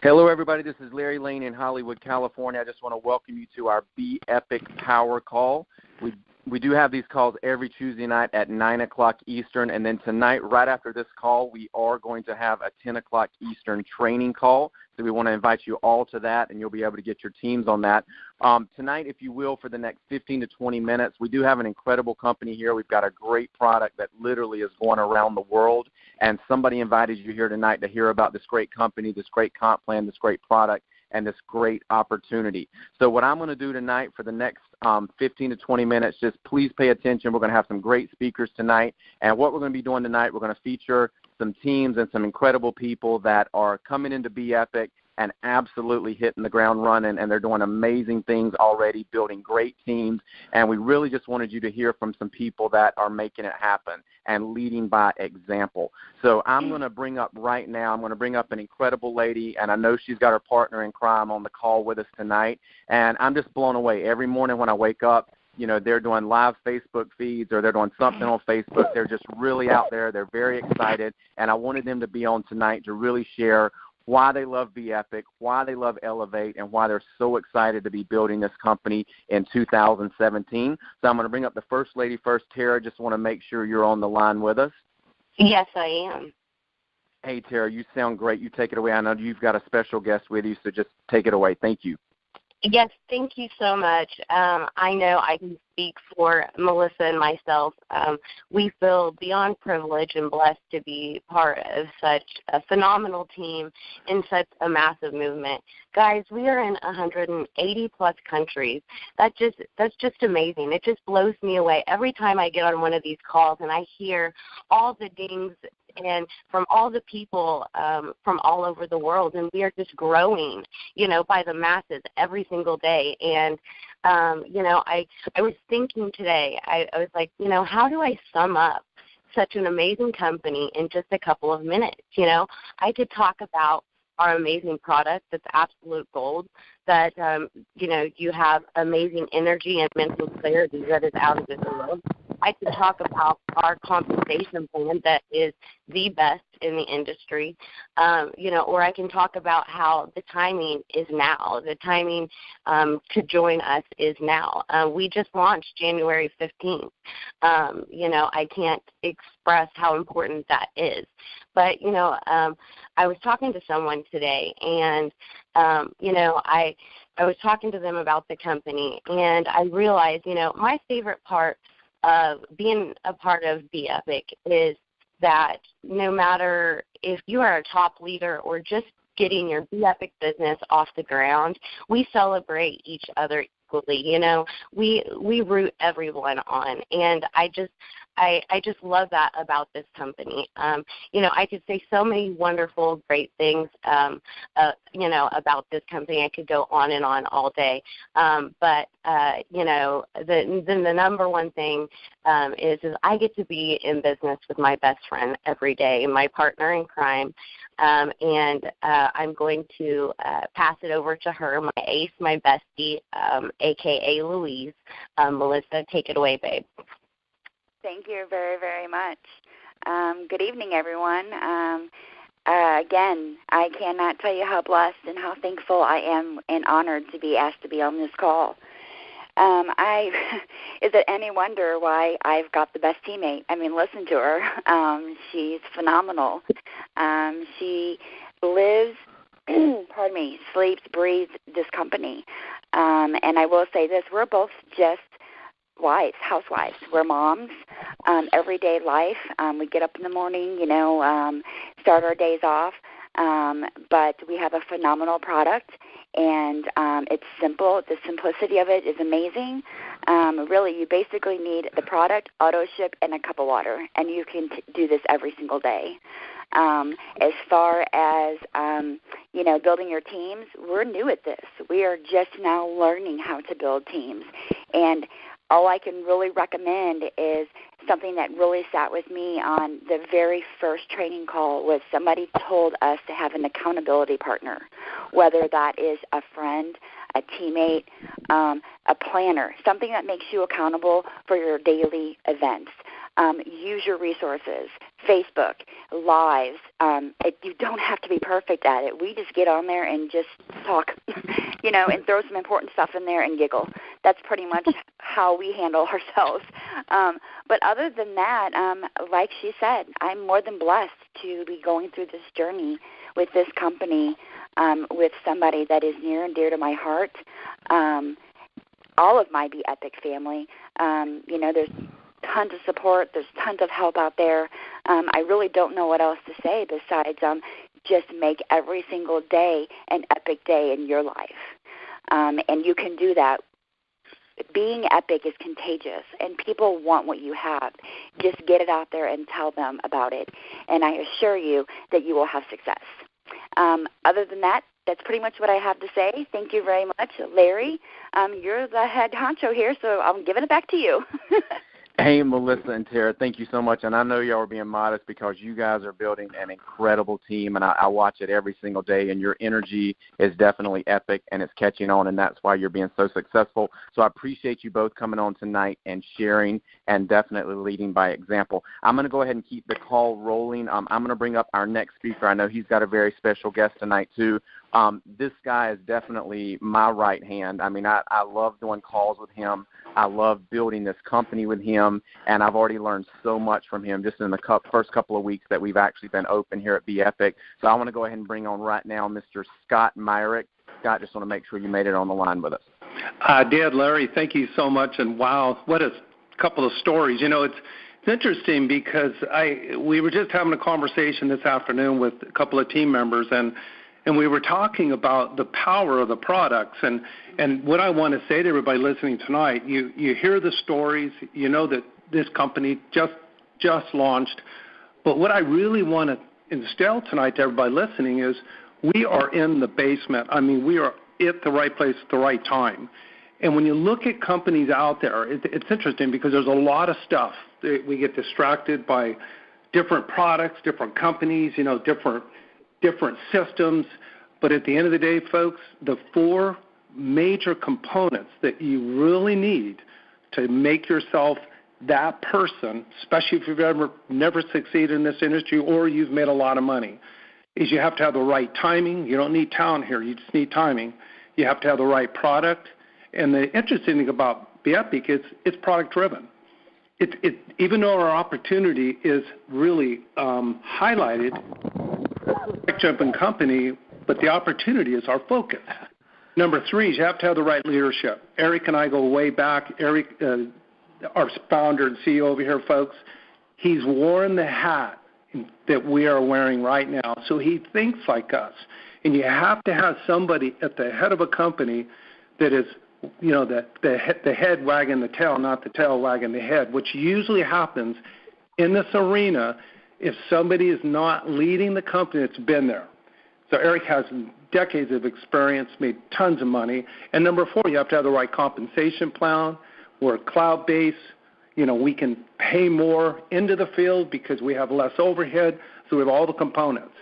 Hello, everybody. This is Larry Lane in Hollywood, California. I just want to welcome you to our Be Epic Power Call. We do have these calls every Tuesday night at 9 o'clock Eastern, and then tonight, right after this call, we are going to have a 10 o'clock Eastern training call. So we want to invite you all to that, and you'll be able to get your teams on that. Tonight, if you will, for the next 15 to 20 minutes, we do have an incredible company here. We've got a great product that literally is going around the world, and somebody invited you here tonight to hear about this great company, this great comp plan, this great product, and this great opportunity. So what I'm going to do tonight for the next 15 to 20 minutes, just please pay attention. We're going to have some great speakers tonight. And what we're going to be doing tonight, we're going to feature some teams and some incredible people that are coming into Be Epic and absolutely hitting the ground running, and they're doing amazing things already, building great teams. And we really just wanted you to hear from some people that are making it happen and leading by example. So I'm going to bring up right now, I'm going to bring up an incredible lady, and I know she's got her partner in crime on the call with us tonight. And I'm just blown away. Every morning when I wake up, you know, they're doing live Facebook feeds or they're doing something on Facebook. They're just really out there. They're very excited. And I wanted them to be on tonight to really share why they love Be Epic, why they love Elevate, and why they're so excited to be building this company in 2017. So I'm going to bring up the first lady first. Tara, just want to make sure you're on the line with us. Yes, I am. Hey, Tara, you sound great. You take it away. I know you've got a special guest with you, so just take it away. Thank you. Yes, thank you so much. I know I can speak for Melissa and myself. We feel beyond privileged and blessed to be part of such a phenomenal team in such a massive movement. Guys, we are in 180-plus countries. That's just amazing. It just blows me away. Every time I get on one of these calls and I hear all the dings and from all the people from all over the world, and we are just growing, you know, by the masses every single day. And, you know, I was thinking today, I was like, you know, how do I sum up such an amazing company in just a couple of minutes? You know, I could talk about our amazing product that's absolute gold, that, you know, you have amazing energy and mental clarity that is out of this world. I could talk about our compensation plan that is the best in the industry, you know, or I can talk about how the timing is now. The timing to join us is now. We just launched January 15th. You know, I can't express how important that is. But, you know, I was talking to someone today, and, you know, I was talking to them about the company, and I realized, you know, my favorite part of being a part of Be Epic is that no matter if you are a top leader or just getting your Be Epic business off the ground, we celebrate each other equally. You know, we root everyone on, and I just love that about this company. You know, I could say so many wonderful, great things, you know, about this company. I could go on and on all day. But, you know, the number one thing is I get to be in business with my best friend every day, my partner in crime. And I'm going to pass it over to her, my ace, my bestie, a.k.a. Louise. Melissa, take it away, babe. Thank you very, very much. Good evening, everyone. Again, I cannot tell you how blessed and how thankful I am and honored to be asked to be on this call. Is it any wonder why I've got the best teammate? I mean, listen to her. She's phenomenal. She lives, pardon me, sleeps, breathes this company. And I will say this, we're both just wives, housewives. We're moms, everyday life. We get up in the morning, you know, start our days off. But we have a phenomenal product, and it's simple. The simplicity of it is amazing. Really, you basically need the product, auto ship, and a cup of water, and you can do this every single day. As far as, you know, building your teams, we're new at this. We are just now learning how to build teams. And all I can really recommend is something that really sat with me on the very first training call was somebody told us to have an accountability partner, whether that is a friend, a teammate, a planner, something that makes you accountable for your daily events. Use your resources. Facebook, lives. You don't have to be perfect at it. We just get on there and just talk, and throw some important stuff in there and giggle. That's pretty much how we handle ourselves. But other than that, like she said, I'm more than blessed to be going through this journey with this company, with somebody that is near and dear to my heart. All of my Be Epic family. There's tons of support. There's tons of help out there. I really don't know what else to say besides just make every single day an epic day in your life. And you can do that. Being epic is contagious, and people want what you have. Just get it out there and tell them about it, and I assure you that you will have success. Other than that, that's pretty much what I have to say. Thank you very much. Larry, you're the head honcho here, so I'm giving it back to you. Hey, Melissa and Tara, thank you so much. And I know y'all are being modest because you guys are building an incredible team, and I watch it every single day, and your energy is definitely epic, and it's catching on, and that's why you're being so successful. So I appreciate you both coming on tonight and sharing and definitely leading by example. I'm going to go ahead and keep the call rolling. I'm going to bring up our next speaker. I know he's got a very special guest tonight, too. This guy is definitely my right hand. I mean, I love doing calls with him. I love building this company with him, and I've already learned so much from him just in the first couple of weeks that we've actually been open here at Be Epic. So I want to go ahead and bring on right now Mr. Scott Myrick. Scott, just want to make sure you made it on the line with us. I did, Larry. Thank you so much. And wow, what a couple of stories. It's interesting because we were just having a conversation this afternoon with a couple of team members, and we were talking about the power of the products. And what I want to say to everybody listening tonight, you hear the stories, you know that this company just launched. But what I really want to instill tonight to everybody listening is we are in the basement. I mean, we are at the right place at the right time. And when you look at companies out there, it's interesting because there's a lot of stuff. We get distracted by different products, different companies, different systems. But at the end of the day, folks, the four major components that you really need to make yourself that person, especially if you've never succeeded in this industry or you've made a lot of money, is you have to have the right timing. You don't need talent here. You just need timing. You have to have the right product. And the interesting thing about Be Epic is it's product-driven. Even though our opportunity is really highlighted, jumping company, but the opportunity is our focus. Number three is you have to have the right leadership. Eric and I go way back. Eric, our founder and CEO over here, folks, he's worn the hat that we are wearing right now, so he thinks like us. And you have to have somebody at the head of a company that is, the head wagging the tail, not the tail wagging the head, which usually happens in this arena if somebody is not leading the company that's been there. So Eric has decades of experience, made tons of money. And number four, you have to have the right compensation plan. We're cloud-based. We can pay more into the field because we have less overhead, so we have all the components.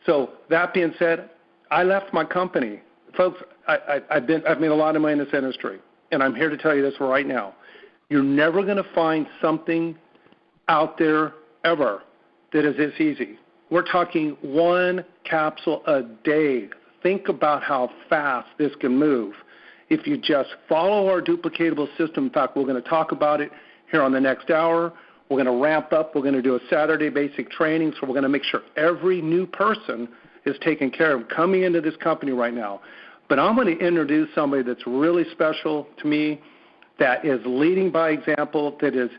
So that being said, I left my company. Folks, I've made a lot of money in this industry, and I'm here to tell you this right now. You're never going to find something out there ever that is this easy. We're talking one capsule a day. Think about how fast this can move. If you just follow our duplicatable system, in fact, we're going to talk about it here on the next hour. We're going to ramp up. We're going to do a Saturday basic training, so we're going to make sure every new person is taken care of coming into this company right now. But I'm going to introduce somebody that's really special to me, that is leading by example, that is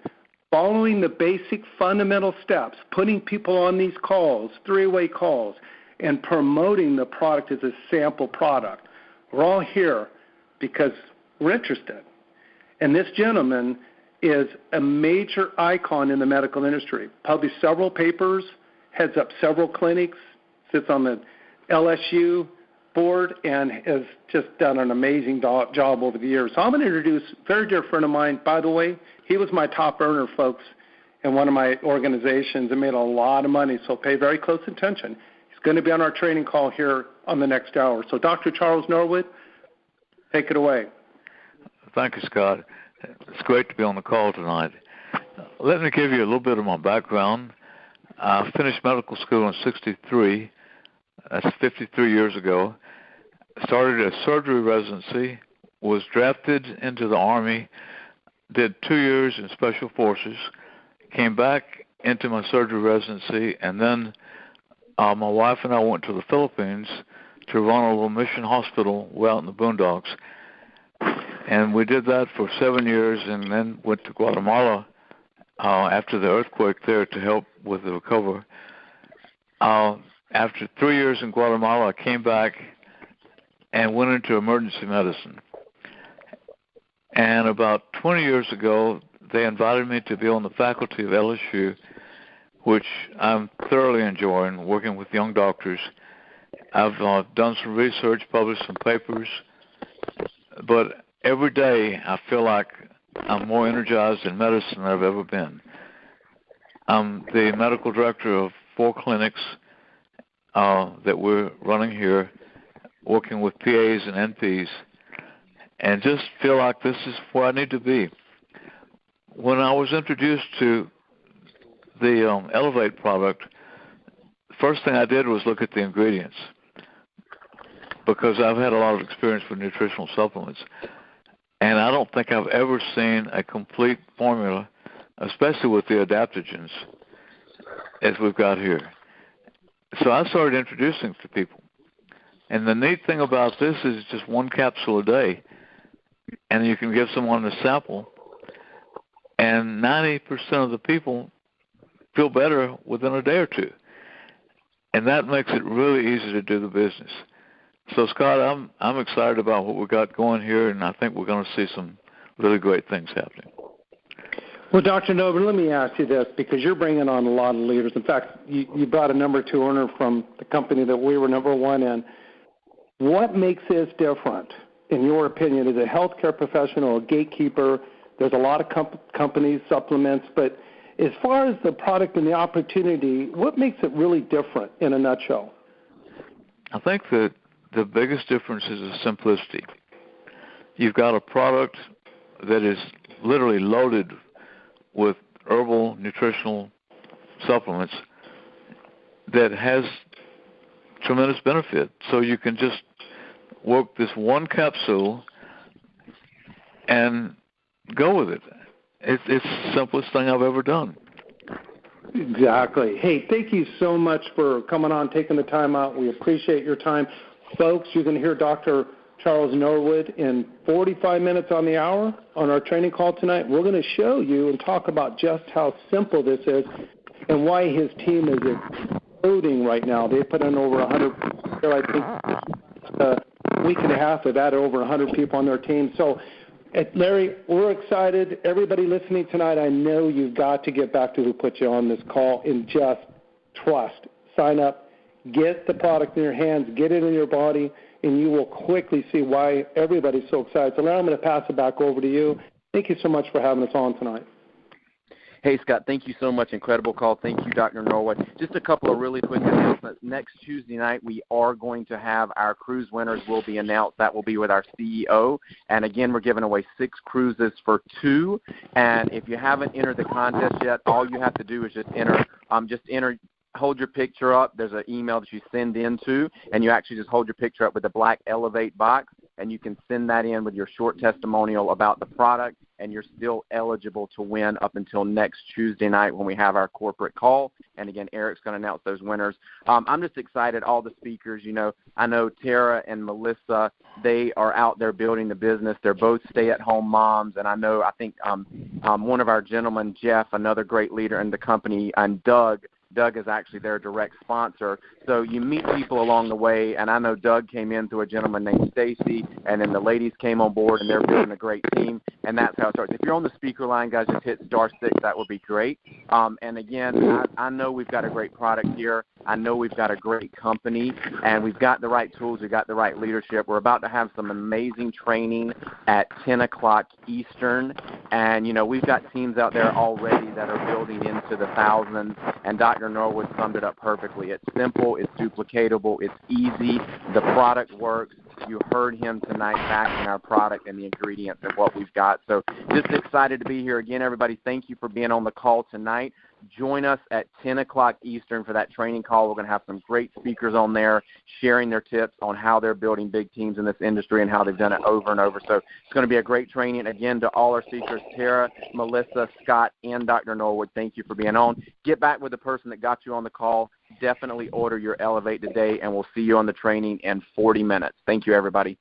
following the basic fundamental steps, putting people on these calls, three-way calls, and promoting the product as a sample product. We're all here because we're interested. And this gentleman is a major icon in the medical industry, published several papers, heads up several clinics, sits on the LSU board, and has just done an amazing job over the years. So I'm going to introduce a very dear friend of mine. By the way, he was my top earner, folks, in one of my organizations and made a lot of money, so pay very close attention. He's going to be on our training call here on the next hour. So Dr. Charles Norwood, take it away. Thank you, Scott. It's great to be on the call tonight. Let me give you a little bit of my background. I finished medical school in '63. That's 53 years ago. Started a surgery residency, was drafted into the Army, did 2 years in Special Forces, came back into my surgery residency, and then my wife and I went to the Philippines to run a little mission hospital way out in the boondocks. And we did that for 7 years, and then went to Guatemala after the earthquake there to help with the recovery. After 3 years in Guatemala, I came back and went into emergency medicine. And about 20 years ago, they invited me to be on the faculty of LSU, which I'm thoroughly enjoying, working with young doctors. I've done some research, published some papers, but every day I feel like I'm more energized in medicine than I've ever been. I'm the medical director of 4 clinics that we're running here, working with PAs and NPs, and just feel like this is where I need to be. When I was introduced to the Elevate product, the first thing I did was look at the ingredients, because I've had a lot of experience with nutritional supplements, and I don't think I've ever seen a complete formula, especially with the adaptogens, as we've got here. So I started introducing it to people. And the neat thing about this is it's just 1 capsule a day, and you can give someone a sample, and 90% of the people feel better within a day or 2. And that makes it really easy to do the business. So, Scott, I'm excited about what we've got going here, and I think we're going to see some really great things happening. Well, Dr. Noble, let me ask you this, because you're bringing on a lot of leaders. In fact, you brought a number 2 earner from the company that we were number 1 in. What makes this different, in your opinion, as a healthcare professional, a gatekeeper? There's a lot of companies, supplements, but as far as the product and the opportunity, what makes it really different in a nutshell? I think that the biggest difference is the simplicity. You've got a product that is literally loaded with herbal nutritional supplements that has tremendous benefit. So you can just work this 1 capsule and go with it. It's the simplest thing I've ever done. Exactly. Hey, thank you so much for coming on, taking the time out. We appreciate your time. Folks, you're going to hear Dr. Charles Norwood in 45 minutes on the hour on our training call tonight. We're going to show you and talk about just how simple this is and why his team is exploding right now. They put in over 100 people. I think a week and a half they've added over 100 people on their team. So, Larry, we're excited. Everybody listening tonight, I know you've got to get back to who put you on this call and just trust. Sign up, get the product in your hands, get it in your body, and you will quickly see why everybody's so excited. So, Larry, I'm going to pass it back over to you. Thank you so much for having us on tonight. Hey, Scott, thank you so much. Incredible call. Thank you, Dr. Norwood. Just a couple of really quick announcements. Next Tuesday night, we are going to have our cruise winners will be announced. That will be with our CEO. And, again, we're giving away 6 cruises for 2. And if you haven't entered the contest yet, all you have to do is just enter. Hold your picture up. There's an email that you send into, and you actually just hold your picture up with the black Elevate box, and you can send that in with your short testimonial about the product, and you're still eligible to win up until next Tuesday night when we have our corporate call. And, again, Eric's going to announce those winners. I'm just excited. All the speakers, I know Tara and Melissa, they are out there building the business. They're both stay-at-home moms, and I think one of our gentlemen, Jeff, another great leader in the company, and Doug is actually their direct sponsor. So you meet people along the way, and I know Doug came in through a gentleman named Stacy, and then the ladies came on board, and they're building a great team, and that's how it starts. If you're on the speaker line, guys, just hit *6. That would be great. And, again, I know we've got a great product here. I know we've got a great company, and we've got the right tools. We've got the right leadership. We're about to have some amazing training at 10 o'clock Eastern, and, we've got teams out there already that are building into the thousands, and Dr. Norwood summed it up perfectly. It's simple, it's duplicatable, it's easy, the product works, You heard him tonight backing our product and the ingredients and what we've got. So just excited to be here again, everybody. Thank you for being on the call tonight. Join us at 10 o'clock Eastern for that training call. We're going to have some great speakers on there sharing their tips on how they're building big teams in this industry and how they've done it over and over. So it's going to be a great training. Again, to all our speakers, Tara, Melissa, Scott, and Dr. Norwood, thank you for being on. Get back with the person that got you on the call. Definitely order your Elevate today, and we'll see you on the training in 40 minutes. Thank you, everybody.